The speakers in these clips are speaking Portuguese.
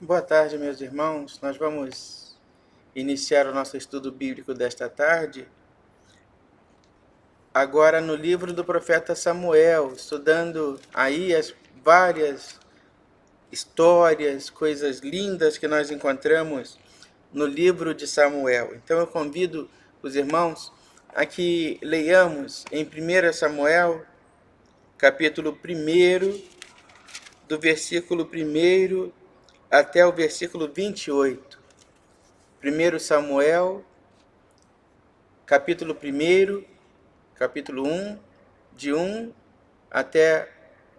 Boa tarde, meus irmãos. Nós vamos iniciar o nosso estudo bíblico desta tarde, agora no livro do profeta Samuel, estudando aí as várias histórias, coisas lindas que nós encontramos no livro de Samuel. Então eu convido os irmãos a que leiamos em 1 Samuel, capítulo 1, do versículo 1 até o versículo 28. 1 Samuel, capítulo 1, capítulo 1, de 1 até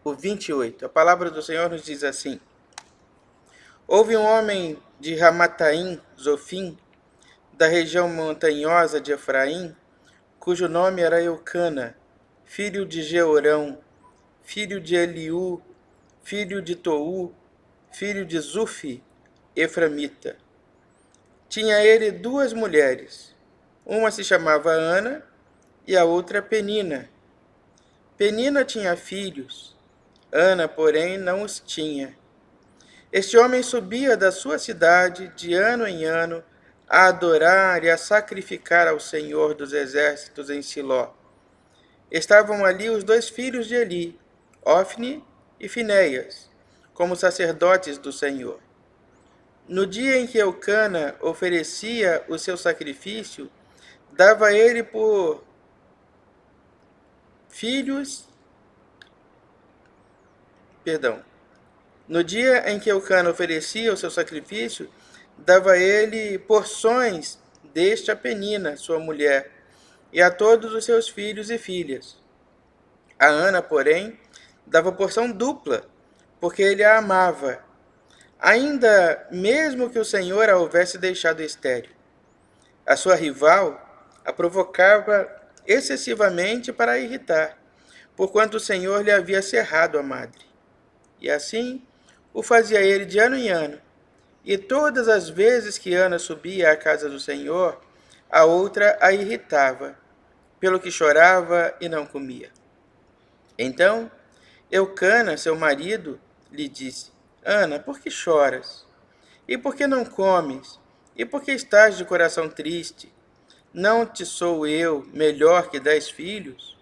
o 28. A palavra do Senhor nos diz assim: Houve um homem de Ramataim, Zofim, da região montanhosa de Efraim, cujo nome era Eucana, filho de Jeorão, filho de Eliú, filho de Tou, filho de Zufi, eframita. Tinha ele duas mulheres. Uma se chamava Ana e a outra Penina. Penina tinha filhos, Ana, porém, não os tinha. Este homem subia da sua cidade de ano em ano a adorar e a sacrificar ao Senhor dos Exércitos em Siló. Estavam ali os dois filhos de Eli, Ofni e Finéias, como sacerdotes do Senhor. No dia em que Eucana oferecia o seu sacrifício, dava ele por filhos, No dia em que Eucana oferecia o seu sacrifício, dava ele porções deste a Penina, sua mulher, e a todos os seus filhos e filhas. A Ana, porém, dava porção dupla, porque ele a amava, ainda mesmo que o Senhor a houvesse deixado estéril. A sua rival a provocava excessivamente para a irritar, porquanto o Senhor lhe havia cerrado a madre. E assim o fazia ele de ano em ano. E todas as vezes que Ana subia à casa do Senhor, a outra a irritava, pelo que chorava e não comia. Então Eucana, seu marido, lhe disse: Ana, por que choras? E por que não comes? E por que estás de coração triste? Não te sou eu melhor que 10 filhos?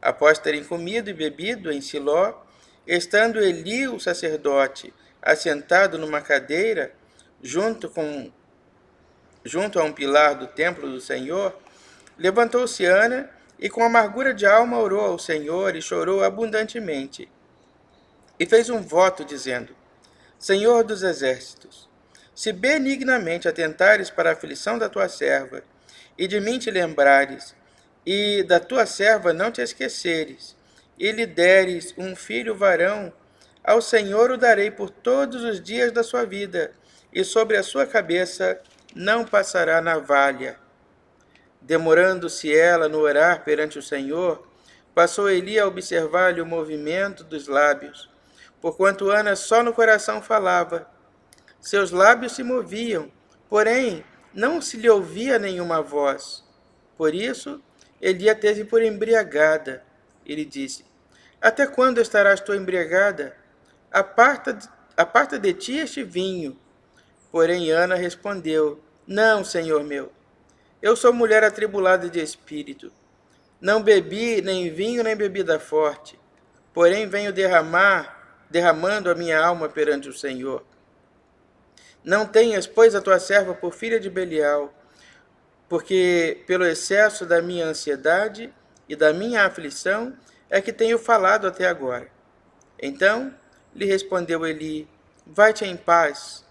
Após terem comido e bebido em Siló, estando Eli, o sacerdote, assentado numa cadeira, junto a um pilar do templo do Senhor, levantou-se Ana e com amargura de alma orou ao Senhor e chorou abundantemente. E fez um voto dizendo: Senhor dos exércitos, se benignamente atentares para a aflição da tua serva, e de mim te lembrares, e da tua serva não te esqueceres, e lhe deres um filho varão, ao Senhor o darei por todos os dias da sua vida, e sobre a sua cabeça não passará navalha. Demorando-se ela no orar perante o Senhor, passou Eli a observar-lhe o movimento dos lábios, porquanto Ana só no coração falava. Seus lábios se moviam, porém não se lhe ouvia nenhuma voz. Por isso, Eli a teve por embriagada. Ele disse: Até quando estarás tu embriagada? Aparta de ti este vinho. Porém Ana respondeu: Não, Senhor meu. Eu sou mulher atribulada de espírito. Não bebi nem vinho nem bebida forte, porém venho derramando a minha alma perante o Senhor. Não tenhas, pois, a tua serva por filha de Belial, porque pelo excesso da minha ansiedade e da minha aflição é que tenho falado até agora. Então lhe respondeu Eli: Vai-te em paz,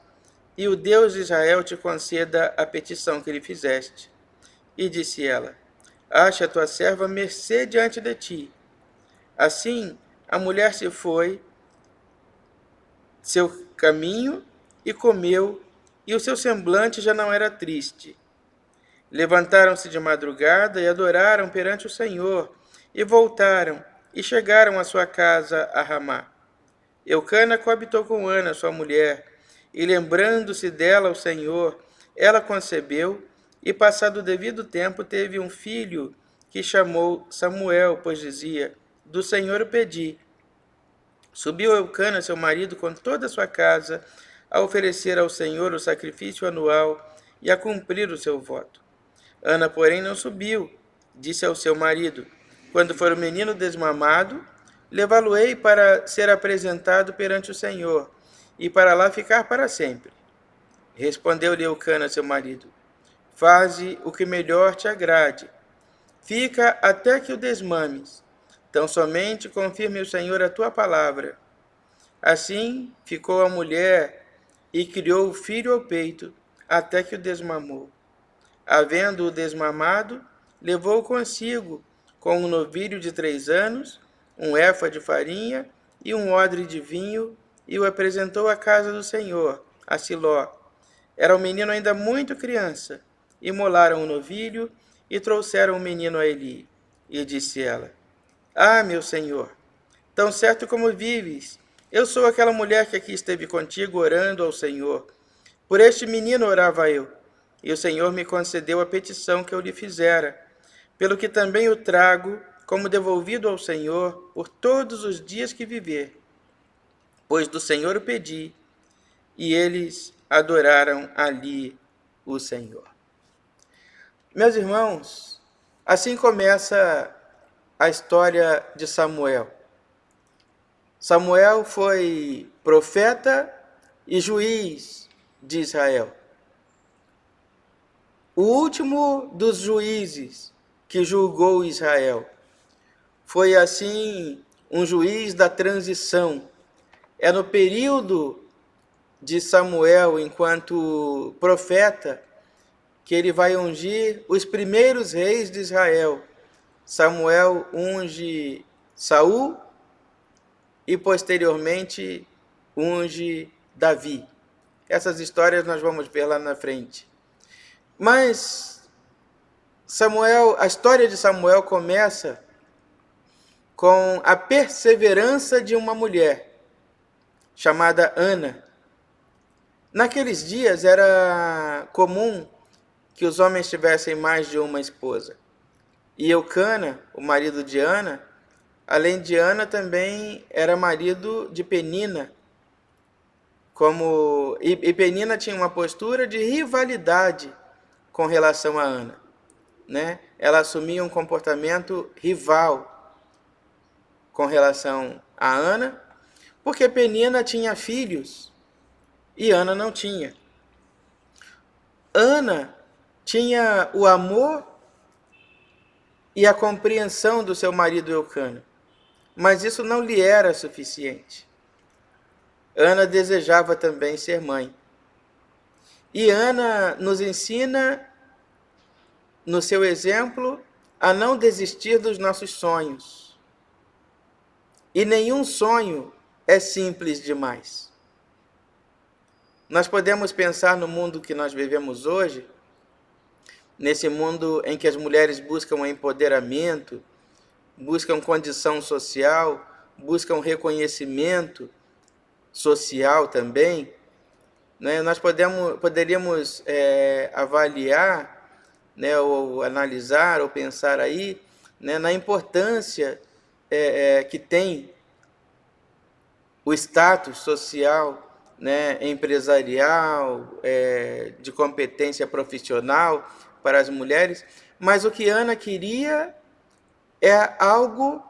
e o Deus de Israel te conceda a petição que lhe fizeste. E disse ela: Ache a tua serva mercê diante de ti. Assim a mulher se foi seu caminho e comeu, e o seu semblante já não era triste. Levantaram-se de madrugada e adoraram perante o Senhor, e voltaram, e chegaram à sua casa a Ramá. Eucana coabitou com Ana, sua mulher, e lembrando-se dela o Senhor, ela concebeu, e passado o devido tempo teve um filho, que chamou Samuel, pois dizia: Do Senhor o pedi. Subiu Eucana, seu marido, com toda a sua casa, a oferecer ao Senhor o sacrifício anual e a cumprir o seu voto. Ana, porém, não subiu. Disse ao seu marido: quando for o menino desmamado, levá-lo-ei para ser apresentado perante o Senhor, e para lá ficar para sempre. Respondeu-lhe Eucana, seu marido: faze o que melhor te agrade. Fica até que o desmames. Tão somente confirme o Senhor a tua palavra. Assim ficou a mulher e criou o filho ao peito, até que o desmamou. Havendo-o desmamado, levou consigo, com um novilho de 3 anos, um éfa de farinha e um odre de vinho, e o apresentou à casa do Senhor, a Siló. Era o menino ainda muito criança. Imolaram o novilho e trouxeram o menino a Eli. E disse ela: ah, meu senhor, tão certo como vives, eu sou aquela mulher que aqui esteve contigo orando ao Senhor. Por este menino orava eu, e o Senhor me concedeu a petição que eu lhe fizera, pelo que também o trago como devolvido ao Senhor por todos os dias que viver. Pois do Senhor o pedi, e eles adoraram ali o Senhor. Meus irmãos, assim começa a história de Samuel. Samuel foi profeta e juiz de Israel. O último dos juízes que julgou Israel. Foi assim um juiz da transição. É no período de Samuel, enquanto profeta, que ele vai ungir os primeiros reis de Israel. Samuel unge Saul e posteriormente unge Davi. Essas histórias nós vamos ver lá na frente. Mas a história de Samuel começa com a perseverança de uma mulher chamada Ana. Naqueles dias era comum que os homens tivessem mais de uma esposa. E Eucana, o marido de Ana, além de Ana, também era marido de Penina. E Penina tinha uma postura de rivalidade com relação a Ana, né? Ela assumia um comportamento rival com relação a Ana, porque Penina tinha filhos e Ana não tinha. Ana tinha o amor e a compreensão do seu marido Eucana, mas isso não lhe era suficiente. Ana desejava também ser mãe. E Ana nos ensina, no seu exemplo, a não desistir dos nossos sonhos. E nenhum sonho é simples demais. Nós podemos pensar no mundo que nós vivemos hoje, nesse mundo em que as mulheres buscam empoderamento, buscam condição social, buscam reconhecimento social também, né? Nós poderíamos avaliar, né, ou analisar, ou pensar aí, né, na importância que tem o status social, né, empresarial, de competência profissional para as mulheres, mas o que Ana queria é algo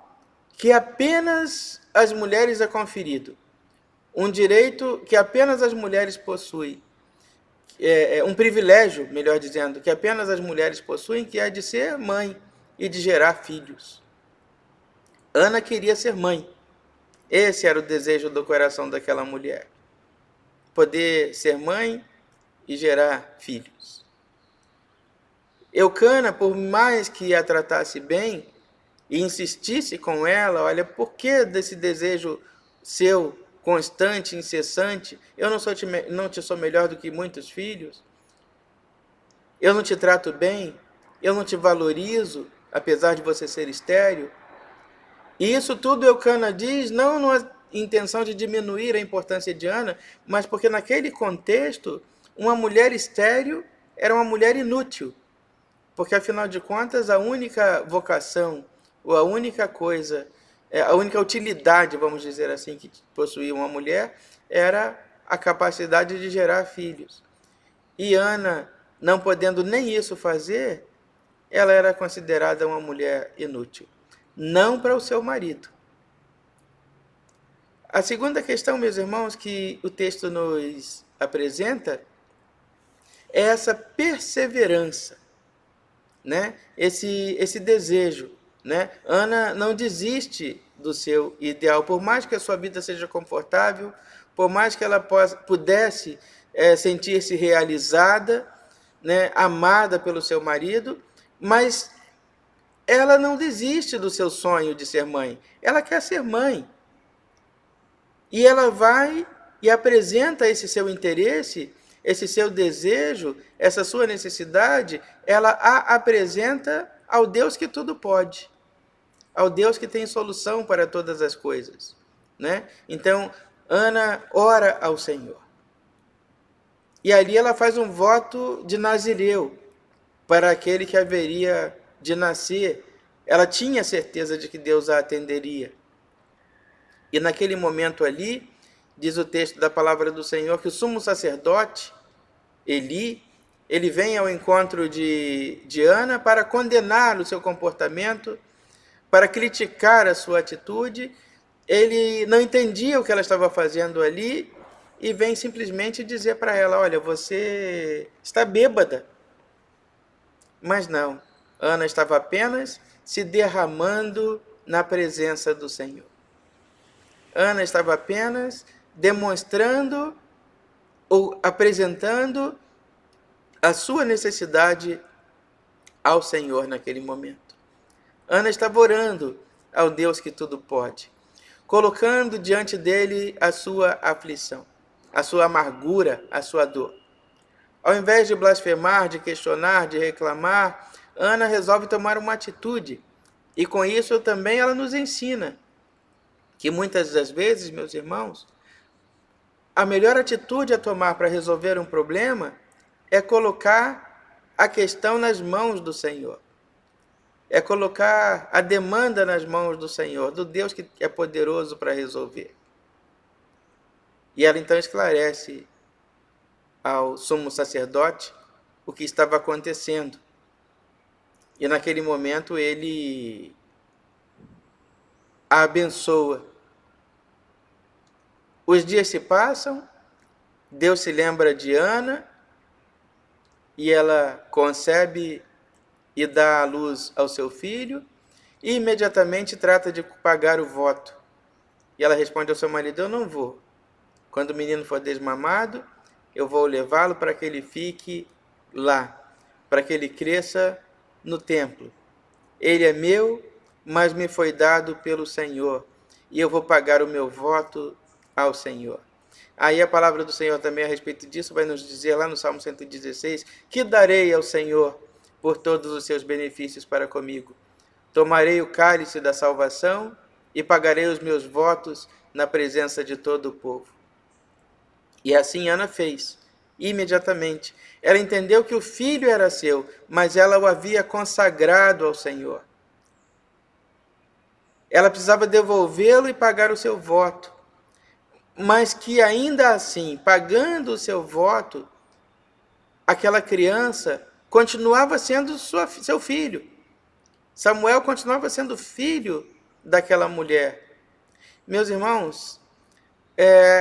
que apenas as mulheres é conferido, um direito que apenas as mulheres possuem, um privilégio, melhor dizendo, que apenas as mulheres possuem, que é de ser mãe e de gerar filhos. Ana queria ser mãe. Esse era o desejo do coração daquela mulher. Poder ser mãe e gerar filhos. Eucana, por mais que a tratasse bem e insistisse com ela, olha, por que desse desejo seu constante, incessante? Eu não te sou melhor do que muitos filhos? Eu não te trato bem? Eu não te valorizo, apesar de você ser estéril? E isso tudo Eucana diz, não numa intenção de diminuir a importância de Ana, mas porque naquele contexto, uma mulher estéril era uma mulher inútil. Porque, afinal de contas, a única vocação, ou a única coisa, a única utilidade, vamos dizer assim, que possuía uma mulher, era a capacidade de gerar filhos. E Ana, não podendo nem isso fazer, ela era considerada uma mulher inútil. Não para o seu marido. A segunda questão, meus irmãos, que o texto nos apresenta é essa perseverança, né? Esse desejo, né? Ana não desiste do seu ideal, por mais que a sua vida seja confortável, por mais que ela pudesse sentir-se realizada, né? Amada pelo seu marido, mas ela não desiste do seu sonho de ser mãe. Ela quer ser mãe. E ela vai e apresenta esse seu interesse, esse seu desejo, essa sua necessidade, ela a apresenta ao Deus que tudo pode, ao Deus que tem solução para todas as coisas, né? Então, Ana ora ao Senhor. E ali ela faz um voto de Nazireu para aquele que haveria de nascer. Ela tinha certeza de que Deus a atenderia. E naquele momento ali, diz o texto da palavra do Senhor, que o sumo sacerdote, Eli, ele vem ao encontro de Ana para condenar o seu comportamento, para criticar a sua atitude. Ele não entendia o que ela estava fazendo ali e vem simplesmente dizer para ela, olha, você está bêbada. Mas não, Ana estava apenas se derramando na presença do Senhor. Ana estava apenas demonstrando ou apresentando a sua necessidade ao Senhor naquele momento. Ana estava orando ao Deus que tudo pode, colocando diante dele a sua aflição, a sua amargura, a sua dor. Ao invés de blasfemar, de questionar, de reclamar, Ana resolve tomar uma atitude. E com isso também ela nos ensina que muitas das vezes, meus irmãos, a melhor atitude a tomar para resolver um problema é colocar a questão nas mãos do Senhor. É colocar a demanda nas mãos do Senhor, do Deus que é poderoso para resolver. E ela então esclarece ao sumo sacerdote o que estava acontecendo. E naquele momento ele a abençoa. Os dias se passam, Deus se lembra de Ana e ela concebe e dá à luz ao seu filho e imediatamente trata de pagar o voto. E ela responde ao seu marido, eu não vou. Quando o menino for desmamado, eu vou levá-lo para que ele fique lá, para que ele cresça no templo. Ele é meu, mas me foi dado pelo Senhor, e eu vou pagar o meu voto ao Senhor. Aí a palavra do Senhor também a respeito disso vai nos dizer lá no Salmo 116, que darei ao Senhor por todos os seus benefícios para comigo. Tomarei o cálice da salvação e pagarei os meus votos na presença de todo o povo. E assim Ana fez, imediatamente. Ela entendeu que o filho era seu, mas ela o havia consagrado ao Senhor. Ela precisava devolvê-lo e pagar o seu voto. Mas que ainda assim, pagando o seu voto, aquela criança continuava sendo seu filho. Samuel continuava sendo filho daquela mulher. Meus irmãos,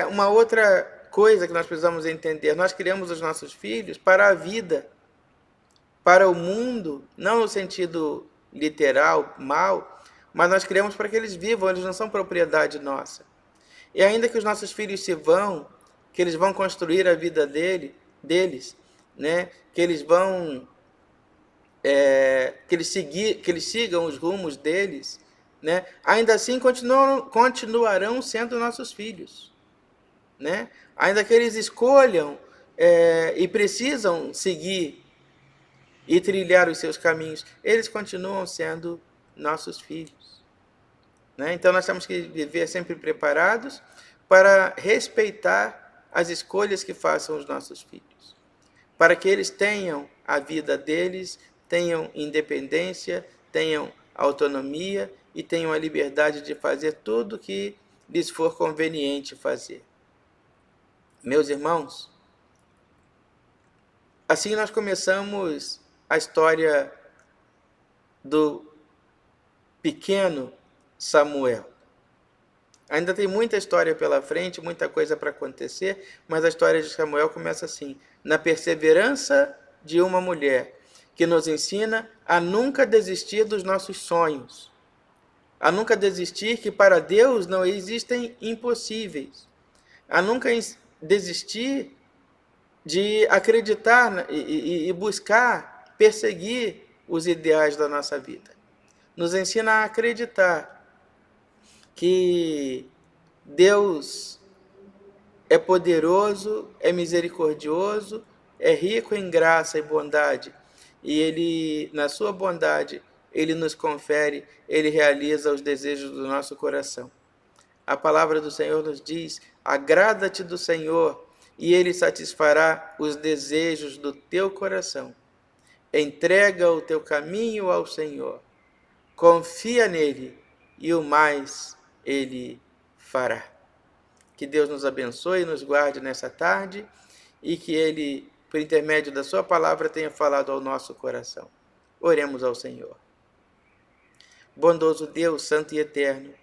uma outra coisa que nós precisamos entender, nós criamos os nossos filhos para a vida, para o mundo, não no sentido literal, mal, mas nós criamos para que eles vivam, eles não são propriedade nossa. E ainda que os nossos filhos se vão, que eles vão construir a vida deles, né? Que eles vão que eles sigam os rumos deles, né? Ainda assim continuarão sendo nossos filhos, né? Ainda que eles escolham e precisam seguir e trilhar os seus caminhos, eles continuam sendo nossos filhos. Né? Então nós temos que viver sempre preparados para respeitar as escolhas que façam os nossos filhos, para que eles tenham a vida deles, tenham independência, tenham autonomia e tenham a liberdade de fazer tudo o que lhes for conveniente fazer. Meus irmãos, assim nós começamos a história do pequeno Samuel. Ainda tem muita história pela frente, muita coisa para acontecer, mas a história de Samuel começa assim: na perseverança de uma mulher, que nos ensina a nunca desistir dos nossos sonhos, a nunca desistir que para Deus não existem impossíveis, a nunca desistir de acreditar e buscar, perseguir os ideais da nossa vida. Nos ensina a acreditar que Deus é poderoso, é misericordioso, é rico em graça e bondade. E Ele, na sua bondade, Ele nos confere, Ele realiza os desejos do nosso coração. A palavra do Senhor nos diz: agrada-te do Senhor, e Ele satisfará os desejos do teu coração. Entrega o teu caminho ao Senhor. Confia nele, e o mais Ele fará. Que Deus nos abençoe e nos guarde nessa tarde, e que Ele, por intermédio da sua palavra, tenha falado ao nosso coração. Oremos ao Senhor. Bondoso Deus, santo e eterno,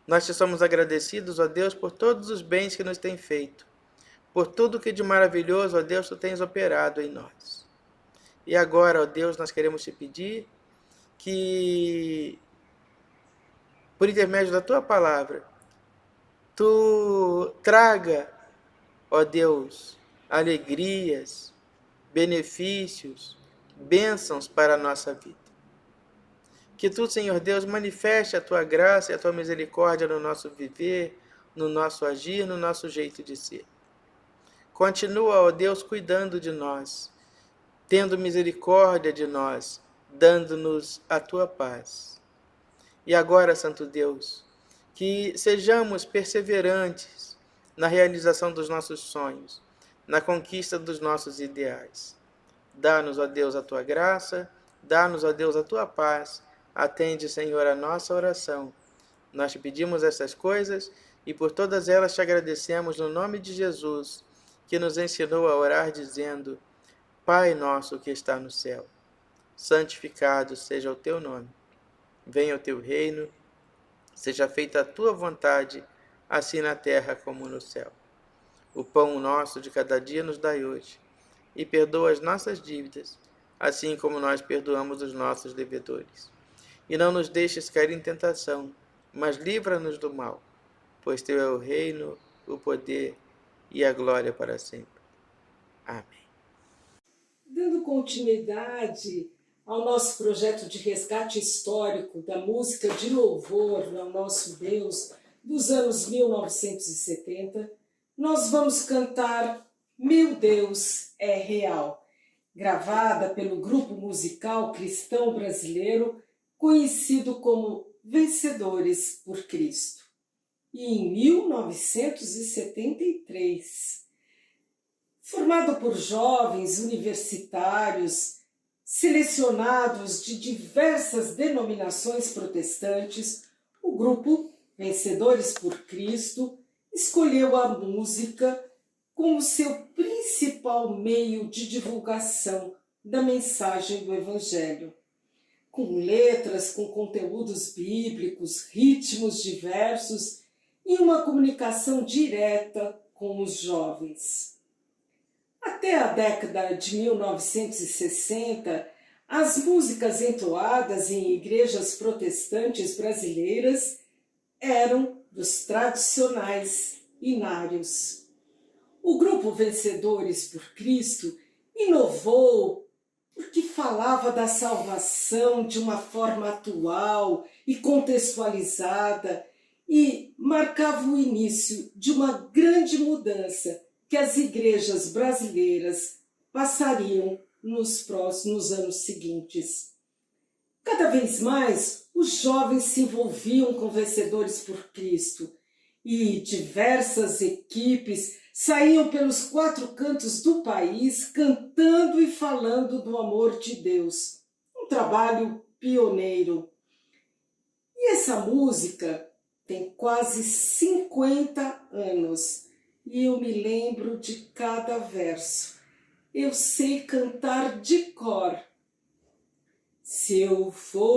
nós te somos agradecidos, ó Deus, por todos os bens que nos tem feito, por tudo que de maravilhoso, ó Deus, tu tens operado em nós. E agora, ó Deus, nós queremos te pedir que, por intermédio da tua palavra, tu traga, ó Deus, alegrias, benefícios, bênçãos para a nossa vida. Que tu, Senhor Deus, manifeste a tua graça e a tua misericórdia no nosso viver, no nosso agir, no nosso jeito de ser. Continua, ó Deus, cuidando de nós, tendo misericórdia de nós, dando-nos a tua paz. E agora, Santo Deus, que sejamos perseverantes na realização dos nossos sonhos, na conquista dos nossos ideais. Dá-nos, ó Deus, a tua graça, dá-nos, ó Deus, a tua paz. Atende, Senhor, a nossa oração. Nós te pedimos essas coisas e por todas elas te agradecemos no nome de Jesus, que nos ensinou a orar dizendo: Pai nosso que está no céu, santificado seja o teu nome. Venha o teu reino, seja feita a tua vontade, assim na terra como no céu. O pão nosso de cada dia nos dai hoje, e perdoa as nossas dívidas, assim como nós perdoamos os nossos devedores. E não nos deixes cair em tentação, mas livra-nos do mal, pois teu é o reino, o poder e a glória para sempre. Amém. Dando continuidade ao nosso projeto de resgate histórico da música de louvor ao nosso Deus dos anos 1970, nós vamos cantar Meu Deus é Real, gravada pelo grupo musical cristão brasileiro conhecido como Vencedores por Cristo. E em 1973, formado por jovens universitários selecionados de diversas denominações protestantes, o grupo Vencedores por Cristo escolheu a música como seu principal meio de divulgação da mensagem do Evangelho. Com letras, com conteúdos bíblicos, ritmos diversos e uma comunicação direta com os jovens. Até a década de 1960, as músicas entoadas em igrejas protestantes brasileiras eram dos tradicionais hinários. O grupo Vencedores por Cristo inovou porque falava da salvação de uma forma atual e contextualizada e marcava o início de uma grande mudança que as igrejas brasileiras passariam nos anos seguintes. Cada vez mais, os jovens se envolviam com Vencedores por Cristo e diversas equipes saíam pelos 4 cantos do país cantando e falando do amor de Deus. Um trabalho pioneiro. E essa música tem quase 50 anos e eu me lembro de cada verso. Eu sei cantar de cor. Se eu fosse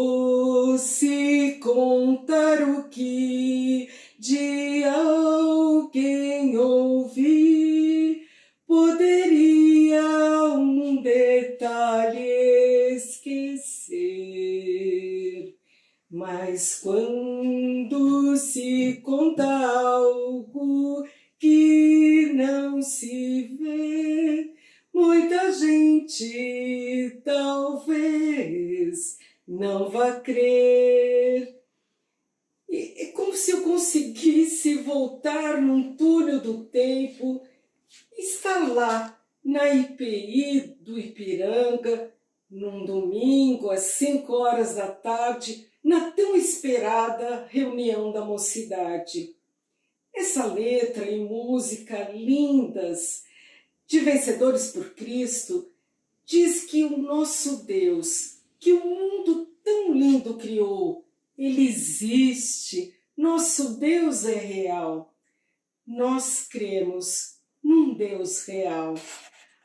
contar o que de alguém ouvi, poderia um detalhe esquecer. Mas quando se conta algo que não se vê, muita gente talvez não vá crer. É como se eu conseguisse voltar num túnel do tempo, estar lá na IPI do Ipiranga, num domingo às 5 horas da tarde, na tão esperada reunião da mocidade. Essa letra e música lindas, de Vencedores por Cristo, diz que o nosso Deus, que o mundo tão lindo criou, ele existe, nosso Deus é real. Nós cremos num Deus real.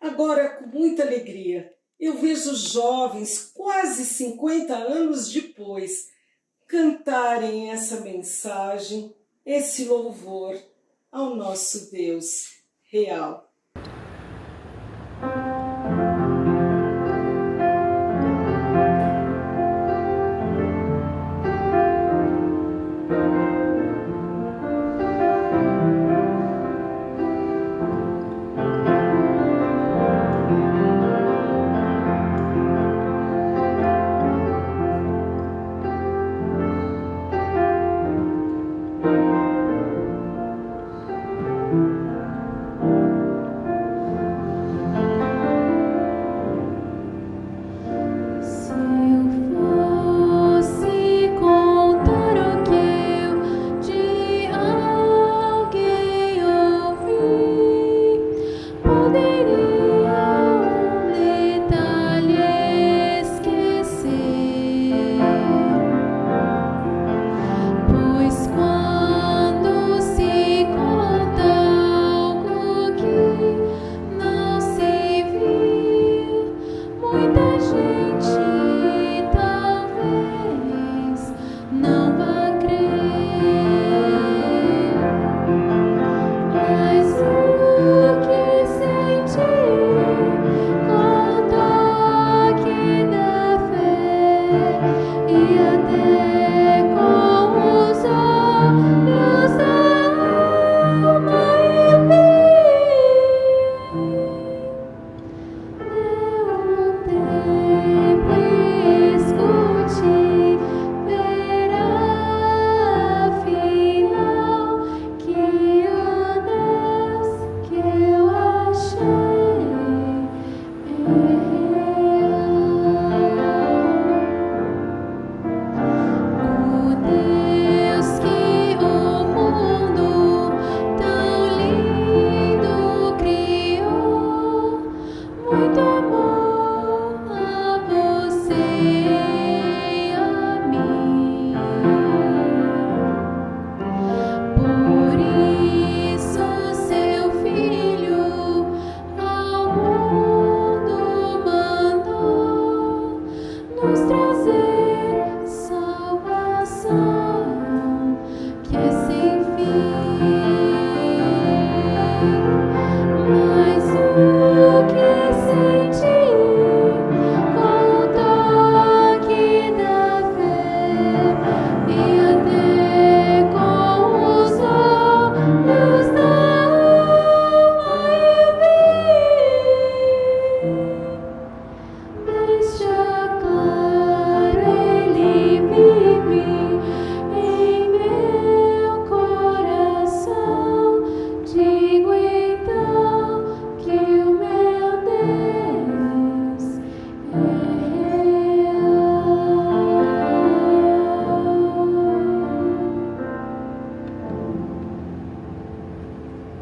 Agora, com muita alegria, eu vejo jovens, quase 50 anos depois, cantarem essa mensagem, esse louvor ao nosso Deus real.